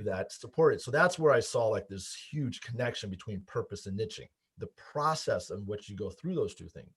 that support it. So that's where I saw like this huge connection between purpose and niching, the process in which you go through those two things.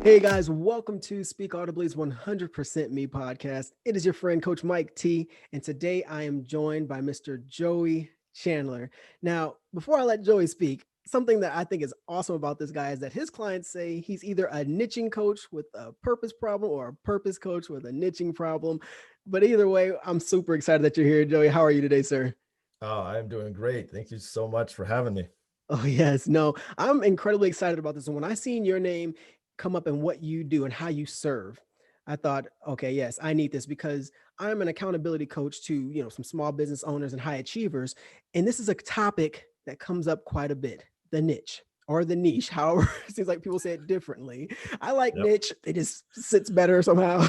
Hey guys, welcome to Speak Audibly's 100% Me podcast. It is your friend, Coach Mike T, and today I am joined by Mr. Joey Chandler. Now, before I let Joey speak, something that I think is awesome about this guy is that his clients say he's either a niching coach with a purpose problem or a purpose coach with a niching problem. But either way, I'm super excited that you're here, Joey. How are you today, sir? Oh, I'm doing great. Thank you so much for having me. Oh, yes. No, I'm incredibly excited about this. And when I seen your name come up and what you do and how you serve, I thought, okay, yes, I need this because I'm an accountability coach to, some small business owners and high achievers. And this is a topic that comes up quite a bit, the niche or the niche. However, it seems like people say it differently. I like niche. It just sits better somehow.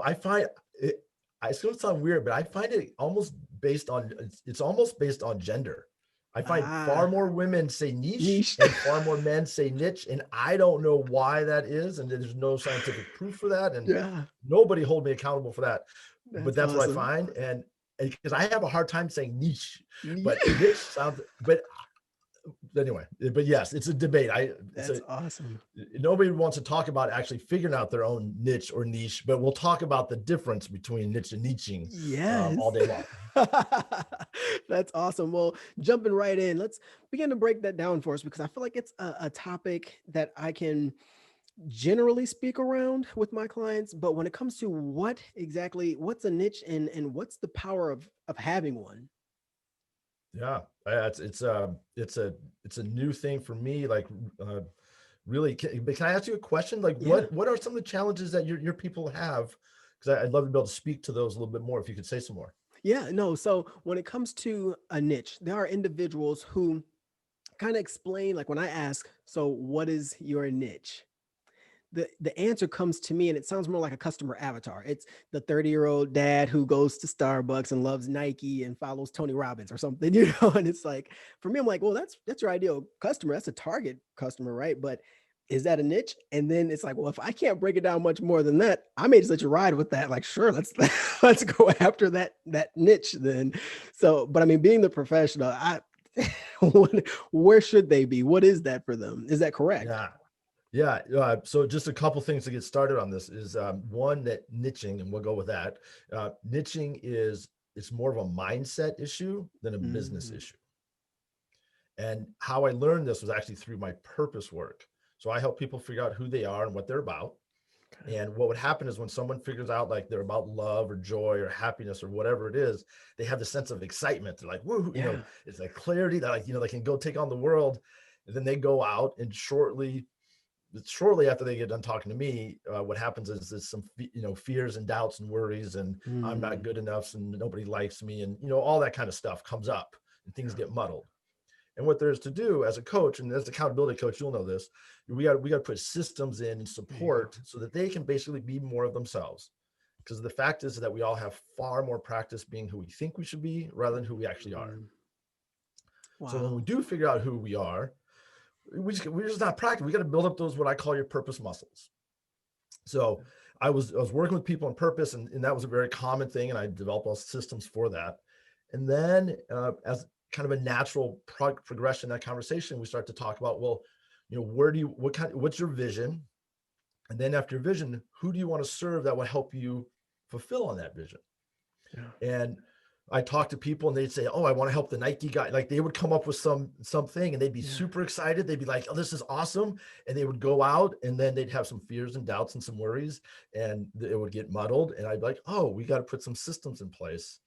I find it, it's going to sound weird, but I find it almost it's almost based on gender. I find far more women say niche and far more men say niche. And I don't know why that is. And there's no scientific proof for that. And nobody hold me accountable for that. But that's awesome. What I find. And because I have a hard time saying niche, but niche sounds, but anyway, but yes, it's a debate. That's awesome. Nobody wants to talk about actually figuring out their own niche or niche, but we'll talk about the difference between niche and niching all day long. That's awesome. Well, jumping right in, let's begin to break that down for us because I feel like it's a topic that I can generally speak around with my clients, but when it comes to what's a niche and what's the power of having one? Yeah, it's a new thing for me. Like, really, can I ask you a question? Like, what are some of the challenges that your people have? Because I'd love to be able to speak to those a little bit more. If you could say some more. Yeah, no. So when it comes to a niche, there are individuals who kind of explain, like when I ask, so what is your niche? The answer comes to me and it sounds more like a customer avatar. It's the 30-year-old dad who goes to Starbucks and loves Nike and follows Tony Robbins or something, and it's like, for me, I'm like, well, that's your ideal customer. That's a target customer, right? But is that a niche? And then it's like, well, if I can't break it down much more than that, I may just let you ride with that. Like, sure, let's go after that niche then. So, but I mean, being the professional, where should they be? What is that for them? Is that correct? Yeah. So just a couple things to get started on this is one, that niching, and we'll go with that. Niching it's more of a mindset issue than a business issue. And how I learned this was actually through my purpose work. So I help people figure out who they are and what they're about. Okay. And what would happen is when someone figures out like they're about love or joy or happiness or whatever it is, they have the sense of excitement. They're like, woo, it's like clarity that like, they can go take on the world. And then they go out and shortly after they get done talking to me, what happens is some, fears and doubts and worries and I'm not good enough and nobody likes me. And, all that kind of stuff comes up and things get muddled. And what there's to do as a coach and as an accountability coach, you'll know this, we got to put systems in and support so that they can basically be more of themselves. Because the fact is that we all have far more practice being who we think we should be rather than who we actually are. Wow. So when we do figure out who we are, we're just not practicing. We got to build up those, what I call your purpose muscles. So I was working with people on purpose and that was a very common thing. And I developed all systems for that. And then as kind of a natural progression in that conversation, we start to talk about, well, what's your vision? And then after your vision, who do you want to serve that will help you fulfill on that vision? Yeah. And I talk to people and they'd say, oh, I want to help the Nike guy. Like they would come up with something and they'd be super excited. They'd be like, oh, this is awesome. And they would go out and then they'd have some fears and doubts and some worries and it would get muddled. And I'd be like, oh, we got to put some systems in place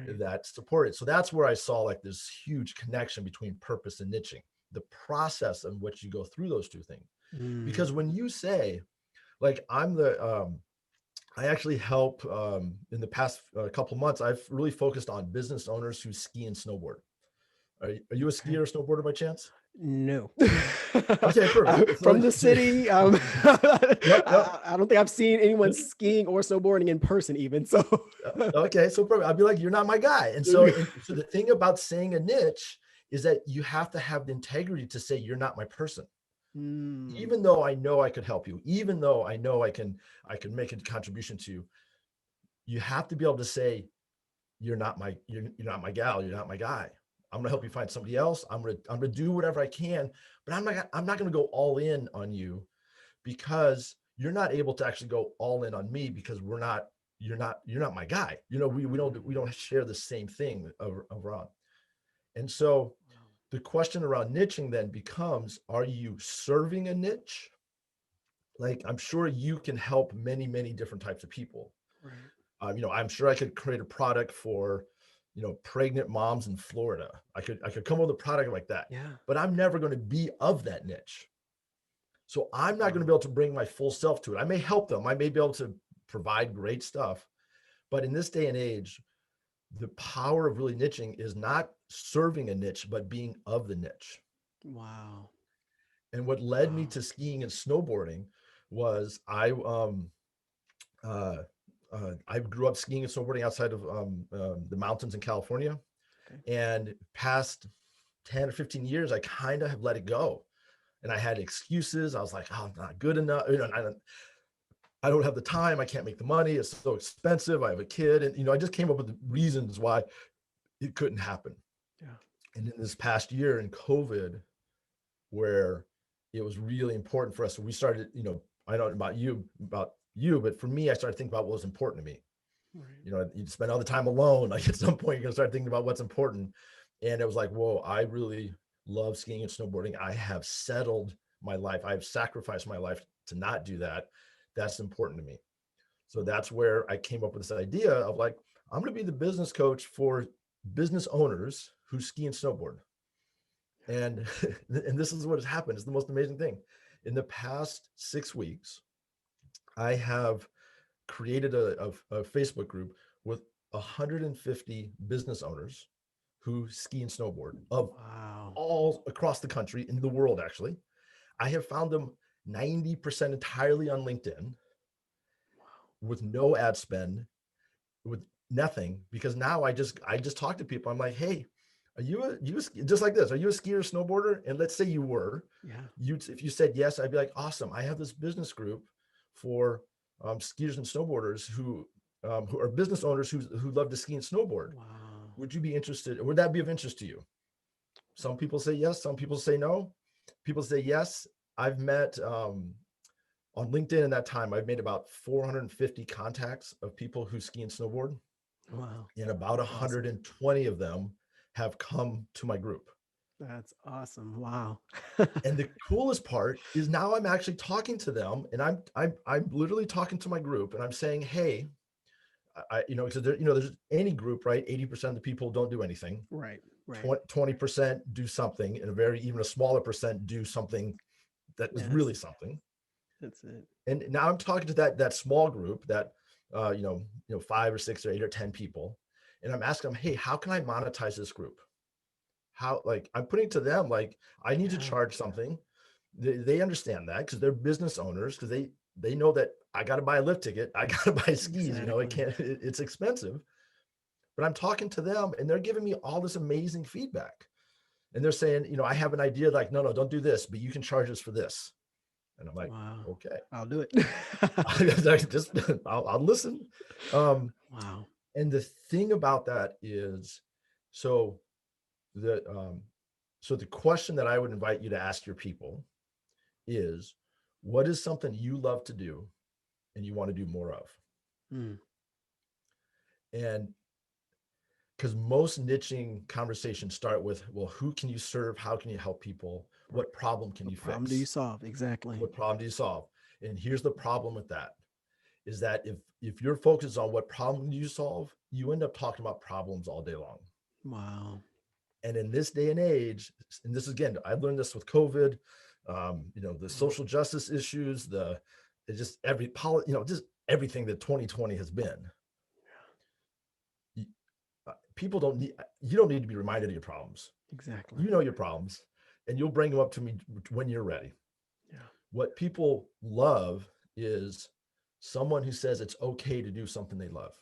that support it. So that's where I saw like this huge connection between purpose and niching, the process in which you go through those two things. Because when you say, like, I actually help in the past couple months, I've really focused on business owners who ski and snowboard. Are you a skier or snowboarder by chance? No. Okay, perfect. From the city, I don't think I've seen anyone skiing or snowboarding in person even. So okay, so perfect. I'd be like, you're not my guy. And so the thing about saying a niche is that you have to have the integrity to say you're not my person. Mm, Even though I know I could help you, even though I know I can make a contribution to you, you have to be able to say, you're not my gal, you're not my guy. I'm gonna help you find somebody else. I'm gonna do whatever I can, but I'm not gonna go all in on you because you're not able to actually go all in on me because you're not my guy. We don't share the same thing around. And so wow. the question around niching then becomes, are you serving a niche? Like, I'm sure you can help many, many different types of people. Right. I'm sure I could create a product for, pregnant moms in Florida. I could come up with a product like that, Yeah. but I'm never going to be of that niche. So I'm not going to be Wow. able to bring my full self to it. I may help them. I may be able to provide great stuff. But in this day and age, the power of really niching is not serving a niche, but being of the niche. Wow. And what led me Wow. to skiing and snowboarding was uh, I grew up skiing and snowboarding outside of the mountains in California. Okay. And past 10 or 15 years, I kind of have let it go. And I had excuses. I was like, oh, I'm not good enough. I don't have the time. I can't make the money. It's so expensive. I have a kid. And, I just came up with the reasons why it couldn't happen. Yeah. And in this past year in COVID, where it was really important for us, so we started, I don't know about you, but for me, I started thinking about what was important to me. Right. You spend all the time alone. Like, at some point, you're gonna start thinking about what's important. And it was like, whoa, I really love skiing and snowboarding. I have settled my life. I've sacrificed my life to not do that. That's important to me. So that's where I came up with this idea of, like, I'm going to be the business coach for business owners who ski and snowboard. And and this is what has happened. It's the most amazing thing. In the past 6 weeks, I have created a Facebook group with 150 business owners who ski and snowboard of Wow. all across the country, in the world, actually. I have found them 90% entirely on LinkedIn with no ad spend, with nothing, because now I just talk to people. I'm like, hey, just like this, are you a skier or snowboarder? And let's say you were, Yeah. if you said yes, I'd be like, awesome, I have this business group for skiers and snowboarders who are business owners who love to ski and snowboard. Wow. Would you be interested? Would that be of interest to you? Some people say yes, some people say no. People say yes. I've met on LinkedIn in that time, I've made about 450 contacts of people who ski and snowboard, Wow. and about That's awesome. 120 of them have come to my group. That's awesome. Wow. And the coolest part is, now I'm actually talking to them, and I'm literally talking to my group, and I'm saying, hey, because there's any group, right? 80% of the people don't do anything. Right. Right. 20% do something, and even a smaller percent do something that is Yes. really something. That's it. And now I'm talking to that small group, that 5 or 6 or 8 or 10 people, and I'm asking them, hey, how can I monetize this group? How, like, I'm putting to them, like, I need to Yeah. charge something. They understand that because they're business owners, because they know that I got to buy a lift ticket, I got to buy skis. It Exactly. can't, it's expensive. But I'm talking to them, and they're giving me all this amazing feedback, and they're saying, I have an idea, like, no, don't do this, but you can charge us for this. And I'm like, Wow. okay. I'll do it. just I'll listen. Um, Wow. and the thing about that is, so the so the question that I would invite you to ask your people is, what is something you love to do and you want to do more of? Mm. And because most niching conversations start with, well, who can you serve? How can you help people? Right. What problem can What you problem do you fix? solve? Exactly. What problem do you solve? And here's the problem with that, is that if you're focused on what problem you solve, you end up talking about problems all day long. Wow. And in this day and age, and this, again, I learned this with COVID, the Right. social justice issues, it's just just everything that 2020 has been. People don't need You don't need to be reminded of your problems. Exactly. You know your problems, and you'll bring them up to me when you're ready. Yeah. What people love is someone who says it's okay to do something they love.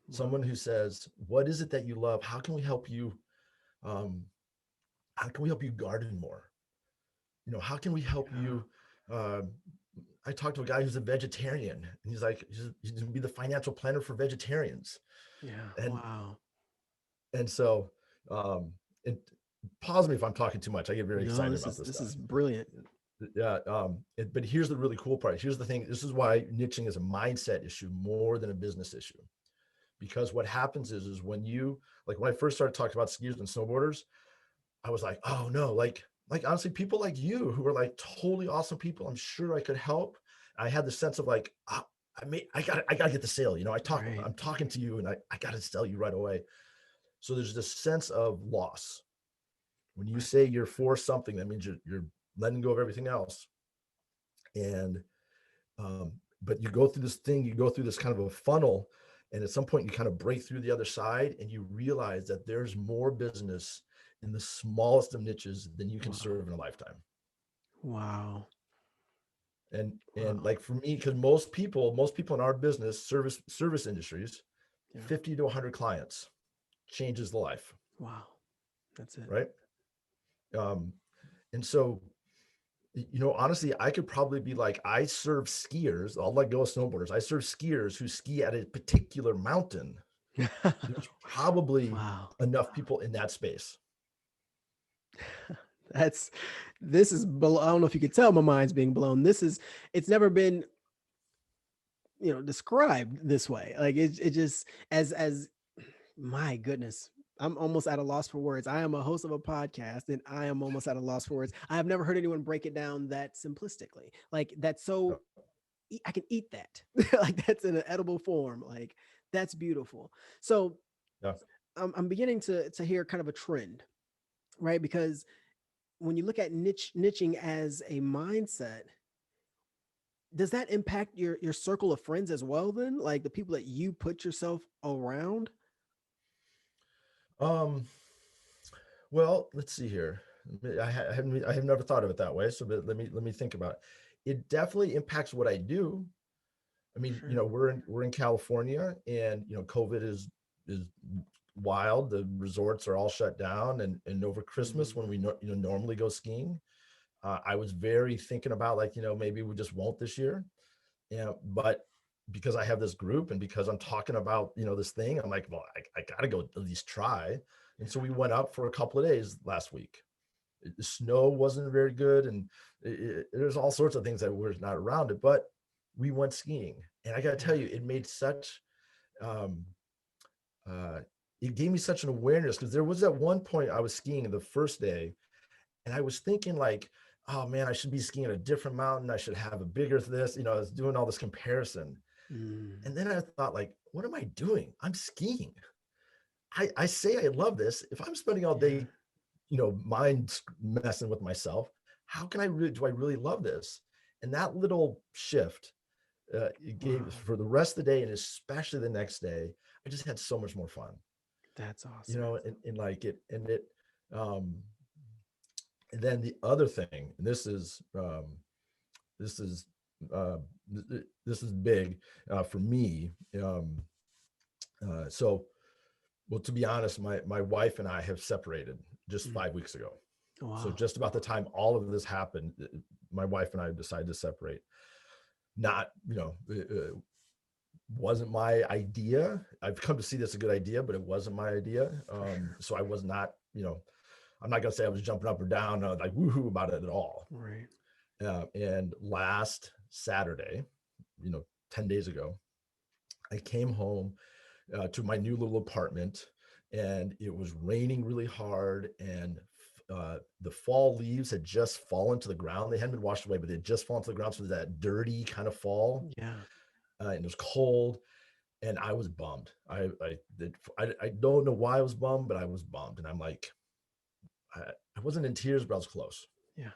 Wow. Someone who says, what is it that you love? How can we help you? Um, how can we help you garden more? how can we help Yeah. you? Uh, I talked to a guy who's a vegetarian, and he's like, he's going to be the financial planner for vegetarians. Yeah. And Wow. so, and pause me if I'm talking too much. I get very No, excited about this this stuff. is brilliant. Yeah. But here's the really cool part. Here's the thing. This is why niching is a mindset issue more than a business issue. Because what happens is when you, like when I first started talking about skiers and snowboarders, I was like, oh no, like honestly, people like you who are like totally awesome people, I'm sure I could help. I had the sense of like, I gotta get the sale. Right. I'm talking to you and I gotta sell you right away. So there's this sense of loss. When you Right. say you're for something, that means you're letting go of everything else. And um, but you go through this thing, you go through this kind of a funnel, and at some point you kind of break through the other side and you realize that there's more business in the smallest of niches than you can Wow. serve in a lifetime. Wow. And Wow. like for me, because most people in our business, service industries, Yeah. 50 to 100 clients changes the life, Wow. That's it. right? Um, and so, honestly, I could probably be like, I serve skiers. I'll let go of snowboarders. I serve skiers who ski at a particular mountain. There's probably Wow. enough people in that space. That's this is I don't know if you could tell my mind's being blown. It's never been, described this way. Like it just as my goodness. I'm almost at a loss for words. I am a host of a podcast and I am almost at a loss for words. I have never heard anyone break it down that simplistically. Like that's so I can eat that. Like that's in an edible form. Like that's beautiful. So Yeah. I'm beginning to hear kind of a trend, right? Because when you look at niching as a mindset, does that impact your circle of friends as well? Then, like the people that you put yourself around. Um, well, let's see here. I have never thought of it that way. So but let me think about it. It definitely impacts what I do. I mean, Sure. we're in California, and COVID is wild. The resorts are all shut down, and over Christmas when we Mhm. normally go skiing, I was very thinking about like maybe we just won't this year. Yeah, but because I have this group and because I'm talking about this thing, I'm like, well, I gotta go at least try. And so we went up for a couple of days last week. The snow wasn't very good, and there's all sorts of things that were not around it, but we went skiing, and I gotta Yeah. tell you, it made such um, uh, it gave me such an awareness because there was at one point I was skiing the first day, and I was thinking like, oh man, I should be skiing at a different mountain. I should have a bigger this. I was doing all this comparison, Mm. and then I thought like, what am I doing? I'm skiing. I say I love this. If I'm spending all Yeah. day mind messing with myself, how can I really do I really love this? And that little shift, it gave Wow. for the rest of the day and especially the next day, I just had so much more fun. That's awesome. And like um and then the other thing, and this is uh this is big for me. So well, to be honest, my wife and I have separated just Mm. 5 weeks ago. So Wow. just about the time all of this happened, my wife and I decided to separate. Not, wasn't my idea. I've come to see this a good idea, but it wasn't my idea. For sure. So I was not, I'm not gonna say I was jumping up or down, like woohoo about it at all. Right. And last Saturday, 10 days ago, I came home to my new little apartment, and it was raining really hard, and the fall leaves had just fallen to the ground. They hadn't been washed away, but they had just fallen to the ground. So it was that dirty kind of fall, Yeah. and it was cold, and I was bummed. I don't know why I was bummed, but I was bummed, and I'm like, I wasn't in tears, but I was close. Yeah.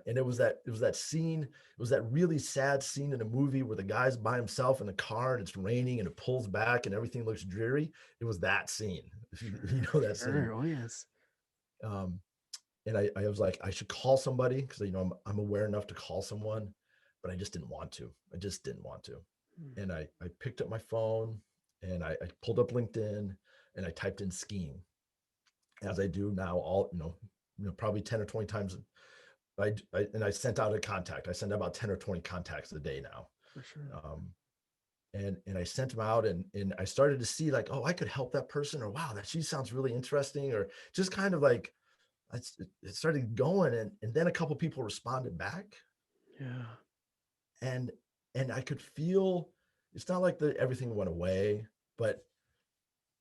And it was that scene. It was that really sad scene in a movie where the guy's by himself in the car and it's raining and it pulls back and everything looks dreary. It was that scene. If you Sure. know that scene. Sure. Oh yes. Um, and I was like, I should call somebody because I'm aware enough to call someone, but I just didn't want to. I just didn't want to. Mm. And I picked up my phone and I pulled up LinkedIn and I typed in skiing, as I do now, all probably 10 or 20 times and I sent out a contact. I send out about 10 or 20 contacts a day now. For sure. And I sent them out, and I started to see like, oh, I could help that person, or wow, that she sounds really interesting, or just kind of like it started going, and then a couple people responded back, Yeah. and I could feel it's not like everything went away, but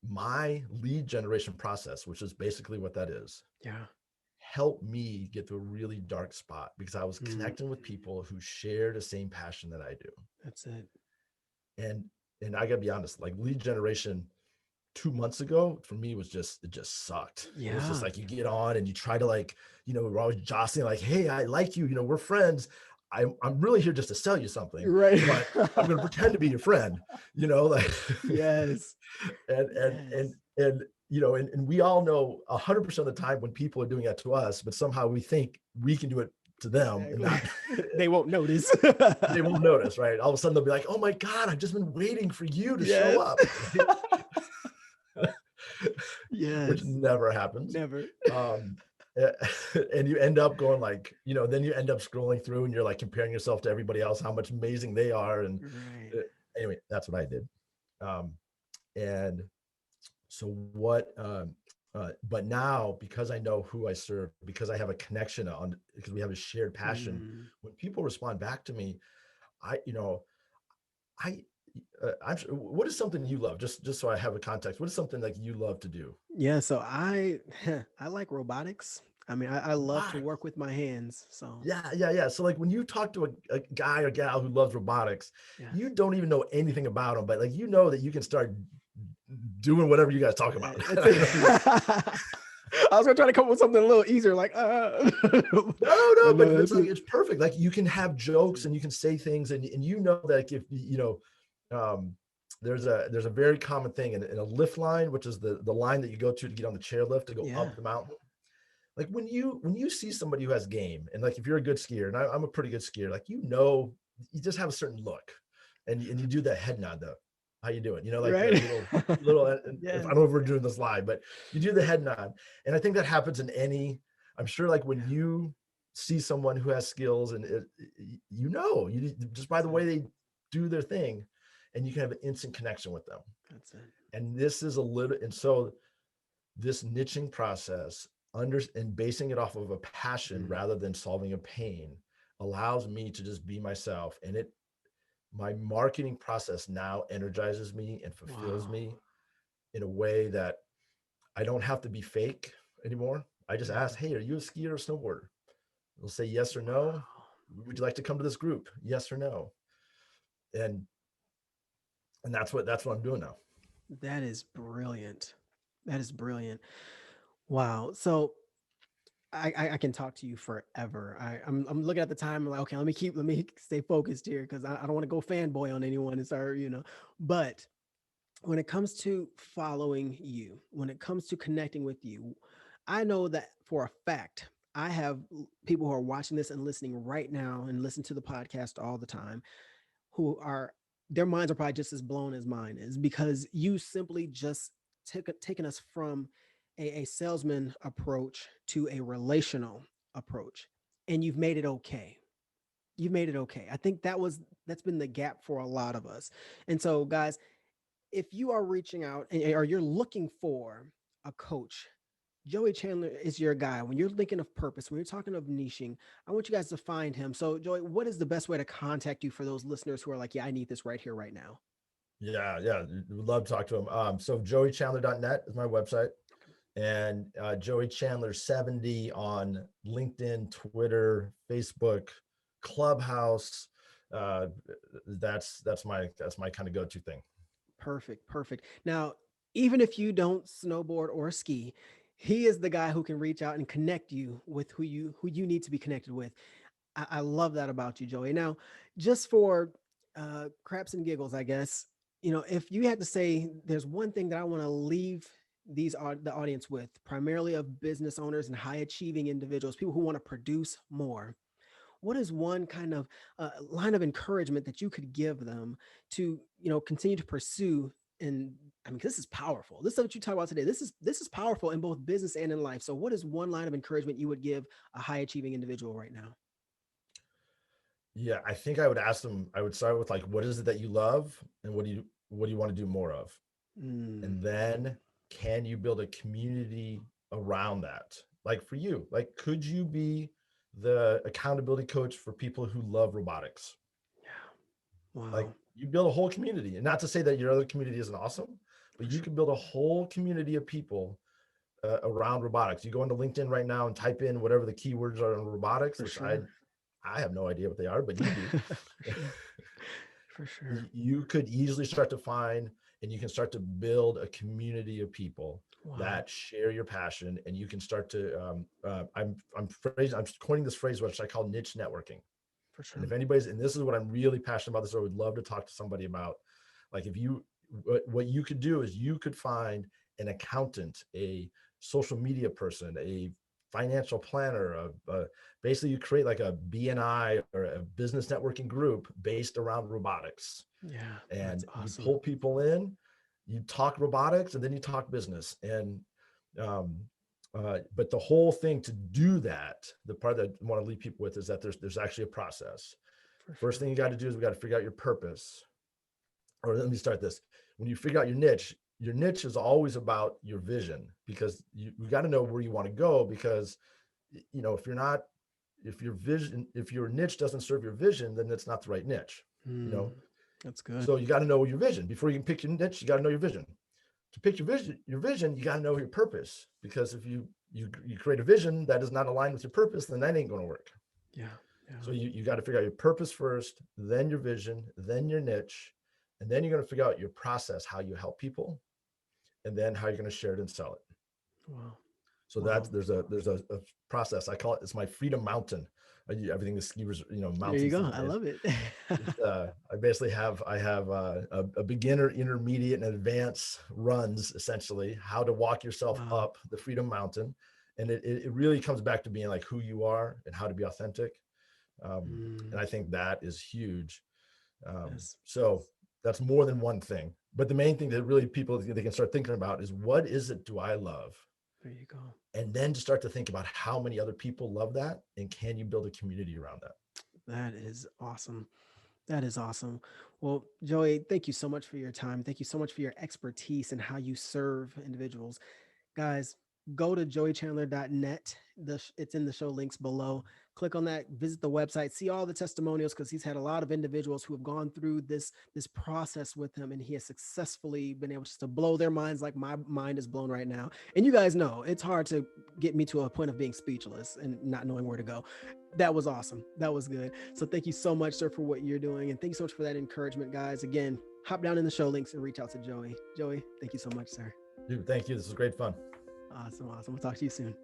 my lead generation process, which is basically what that is, Yeah. helped me get to a really dark spot because I was Mm, connecting with people who share the same passion that I do. that's it. And I gotta be honest, like lead generation 2 months ago for me was it just sucked. It was just Yeah. like you get on and you try to like, we're always jostling like, hey, I like you, we're friends. I'm really here just to sell you something, Right. but I'm gonna pretend to be your friend, like Yes. and Yes. and we all know 100% of the time when people are doing that to us, but somehow we think we can do it to them and Exactly. not They won't notice. they won't notice, right? All of a sudden they'll be like, oh my God, I've just been waiting for you to show Yes. up. Right? Which Yes. never happens. Never. Um, and you end up going like, then you end up scrolling through and you're like comparing yourself to everybody else, how much amazing they are. And Right. anyway, that's what I did. And so what, but now because I know who I serve, because I have a connection because we have a shared passion, Mm. when people respond back to me, I, you know, I, what is something you love? Just so I have a context. What is something like you love to do? Yeah, so I like robotics. I mean, I love to Robotics. work with my hands. So Yeah. So like when you talk to a guy or gal who loves robotics, yes. you don't even know anything about them, but like that you can start doing whatever you guys talk about. That's I it. know you. I was gonna try to come up with something a little easier, like No, but but no, it's that's like it. it's perfect. Like you can have That's jokes it. and you can say things, and you know that if um, there's a very common thing in a lift line, which is the line that you go to get on the chairlift to go Yeah. up the mountain. Like when you see somebody who has game, and like if you're a good skier, and I'm a pretty good skier, like you just have a certain look, and you do that head nod though. How you doing? Like the Right. little. And if I Yes. don't know if we're doing this live, but you do the head nod, and I think that happens in any. I'm sure like when Yeah. you see someone who has skills, and you just by That's the it. way they do their thing, and you can have an instant connection with them. That's it. And this is a little, and so this niching process and basing it off of a passion Mm. rather than solving a pain allows me to just be myself, and my marketing process now energizes me and fulfills Wow. me in a way that I don't have to be fake anymore. I just Yeah. ask, hey, are you a skier or snowboarder? They'll say yes or no. Wow. Would you like to come to this group? Yes or no. And that's what I'm doing now. That is brilliant. That is brilliant. Wow. So I can talk to you forever. I'm looking at the time. I'm like, okay, let me stay focused here because I don't want to go fanboy on anyone and start. But when it comes to following you, when it comes to connecting with you, I know that for a fact. I have people who are watching this and listening right now and listen to the podcast all the time who are their minds are probably just as blown as mine is because you simply just taken us from a salesman approach to a relational approach, and you've made it okay. You've made it okay. I think that's been the gap for a lot of us. And so, guys, if you are reaching out or you're looking for a coach, Joey Chandler is your guy. When you're thinking of purpose, when you're talking of niching, I want you guys to find him. So, Joey, what is the best way to contact you for those listeners who are like, yeah, I need this right here, right now? Yeah, would love to talk to him. So joeychandler.net is my website, and Joey Chandler 70 on LinkedIn, Twitter, Facebook, Clubhouse. Uh, that's my kind of go-to thing. Perfect, perfect. Now, even if you don't snowboard or ski, he is the guy who can reach out and connect you with who you need to be connected with. I love that about you, Joey. Now, just for craps and giggles, I guess, if you had to say there's one thing that I want to leave the audience with, primarily of business owners and high achieving individuals, people who want to produce more, what is one kind of line of encouragement that you could give them to continue to pursue And I mean, this is powerful. This is what you talk about today. This is powerful in both business and in life. So what is one line of encouragement you would give a high achieving individual right now? Yeah, I think I would ask them, I would start with like, what is it that you love and what do you want to do more of? Mm, And then can you build a community around that? Like for you, like could you be the accountability coach for people who love robotics? Like wow. you build a whole community, and not to say that your other community isn't awesome, but For you sure. can build a whole community of people around robotics. You go into LinkedIn right now and type in whatever the keywords are in robotics, For which sure. I have no idea what they are, but you do. For sure. For sure. You could easily start to find, and you can start to build a community of people Wow. that share your passion, and you can start to I'm coining this phrase which I call niche networking. For And sure. if anybody's, and this is what I'm really passionate about, this I would love to talk to somebody about, like if you, what you could do is you could find an accountant, a social media person, a financial planner, basically you create like a BNI or a business networking group based around robotics, Yeah, that's and you awesome. pull people in, you talk robotics, and then you talk business. And um, but the whole thing to do that, the part that I want to leave people with is that there's actually a process. For First sure. thing you got to do is we got to figure out your purpose. Or let me start this. When you figure out your niche is always about your vision, because you got to know where you want to go, because if you're not, if your niche doesn't serve your vision, then it's not the right niche. You Mm, know, that's good. so you got to know your vision before you can pick your niche. You got to know your vision. To pick your vision, you got to know your purpose, because if you create a vision that is not aligned with your purpose, then that ain't going to work. Yeah. Yeah. So you got to figure out your purpose first, then your vision, then your niche, and then you're going to figure out your process, how you help people, and then how you're going to share it and sell it. Wow. So that's Wow. there's a process. I call it, it's my freedom mountain. I do everything the skiers, There you mountains go. these I days. love it. I basically have a beginner, intermediate, and advanced runs, essentially how to walk yourself Wow. up the freedom mountain. And it really comes back to being like who you are and how to be authentic. And Mm, I think that is huge. yes. So that's more than one thing, but the main thing that really people, they can start thinking about is, what is it do I love? There you go. And then to start to think about how many other people love that, and can you build a community around that? That is awesome. That is awesome. Well, Joey, thank you so much for your time. Thank you so much for your expertise and how you serve individuals. Guys, go to joeychandler.net. It's in the show links below. Click on that, visit the website, see all the testimonials, because he's had a lot of individuals who have gone through this process with him, and he has successfully been able just to blow their minds like my mind is blown right now. And you guys know it's hard to get me to a point of being speechless and not knowing where to go. That was awesome. That was good. So thank you so much, sir, for what you're doing. And thank you so much for that encouragement, guys. Again, hop down in the show links and reach out to Joey. Joey, thank you so much, sir. Dude, thank you. This was great fun. Awesome. Awesome. We'll talk to you soon.